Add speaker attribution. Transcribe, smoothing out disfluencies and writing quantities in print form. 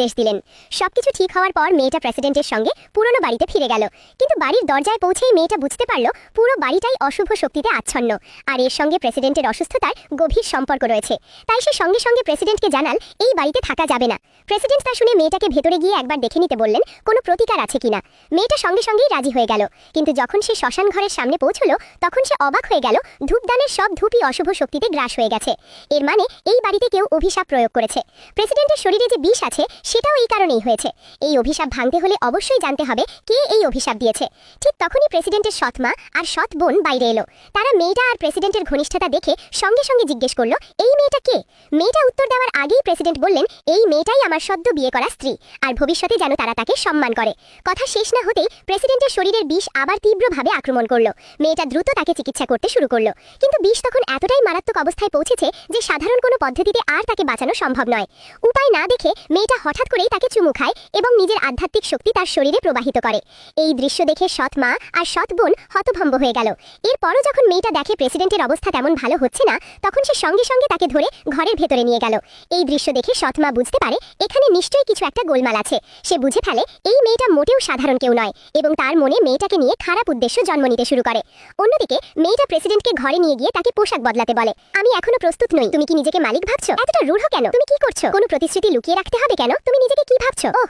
Speaker 1: নির্দেশ দিলেন। সবকিছু ঠিক হওয়ার পর মেয়েটা প্রেসিডেন্টের সঙ্গে পুরনো বাড়িতে ফিরে গেল। কিন্তু বাড়ির দরজায় পৌঁছেই মেয়েটা বুঝতে পারল পুরো বাড়িটাই অশুভ শক্তিতে আচ্ছন্ন, আর এর সঙ্গে প্রেসিডেন্টের অসুস্থতার গভীর সম্পর্ক রয়েছে। তাই সে সঙ্গে সঙ্গে প্রেসিডেন্টকে জানাল এই বাড়িতে থাকা যাবে না। প্রেসিডেন্ট তা শুনে মেয়েটাকে ভেতরে গিয়ে একবার দেখে নিতে বললেন কোনো প্রতিকার আছে কিনা। মেয়েটা সঙ্গে সঙ্গেই রাজি হয়ে গেল। কিন্তু যখন সে শ্মশান ঘরের সামনে পৌঁছলো তখন সে অবাক হয়ে গেল, ধূপদানের সব ধূপই অশুভ শক্তিতে গ্রাস হয়ে গেছে। এর মানে এই বাড়িতে কেউ অভিশাপ প্রয়োগ করেছে। প্রেসিডেন্টের শরীরে যে বিষ আছে সেটাও এই কারণেই হয়েছে। এই অভিশাপ ভাঙতে হলে অবশ্যই জানতে হবে কে এই অভিশাপ দিয়েছে। ঠিক তখনই প্রেসিডেন্টের সৎ মা আর সৎ বোন বাইরে এলো। তারা মেয়েটা আর প্রেসিডেন্টের ঘনিষ্ঠতা দেখে সঙ্গে সঙ্গে জিজ্ঞেস করলো এই মেয়েটা কে। মেয়েটা উত্তর দেওয়ার আগেই প্রেসিডেন্ট বললেন এই মেয়েটাই আমার সদ্য বিয়ে করা স্ত্রী, আর ভবিষ্যতে যেন তারা তাকে সম্মান করে। কথা শেষ না হতেই প্রেসিডেন্টের শরীরের বিষ আবার তীব্রভাবে আক্রমণ করলো। মেয়েটা দ্রুত তাকে চিকিৎসা করতে শুরু করলো, কিন্তু বিষ তখন এতটাই মারাত্মক অবস্থায় পৌঁছেছে যে সাধারণ কোনো পদ্ধতিতে আর তাকে বাঁচানো সম্ভব নয়। উপায় না দেখে মেয়েটা হঠাৎ করেই তাকে চুমু খায় এবং নিজের আধ্যাত্মিক শক্তি তার শরীরে প্রবাহিত করে। এই দৃশ্য দেখে সৎ মা আর সৎ বোন হতভম্ব হয়ে গেল। এরপরও যখন মেয়েটা দেখে প্রেসিডেন্টের অবস্থা তেমন ভালো হচ্ছে না, তখন সে সঙ্গে সঙ্গে তাকে ধরে ঘরের ভেতরে নিয়ে গেল। এই দৃশ্য দেখে সৎ মা বুঝতে পারে এখানে নিশ্চয়ই কিছু একটা গোলমাল আছে। সে বুঝে ফেলে এই মেয়েটা মোটেও সাধারণ কেউ নয় এবং তার মনে মেয়েটাকে নিয়ে খারাপ উদ্দেশ্য জন্ম নিতে শুরু করে। অন্যদিকে মেয়েটা প্রেসিডেন্টকে ঘরে নিয়ে গিয়ে তাকে পোশাক বদলাতে বলে। আমি এখনো প্রস্তুত নই, তুমি কি নিজেকে মালিক ভাবছো? এতটা রূঢ় কেন? তুমি কি করছো? কোনো প্রতিশ্রুতি লুকিয়ে রাখতে হবে কেন? তুমি নিজেকে কি ভাবছো? ওহ,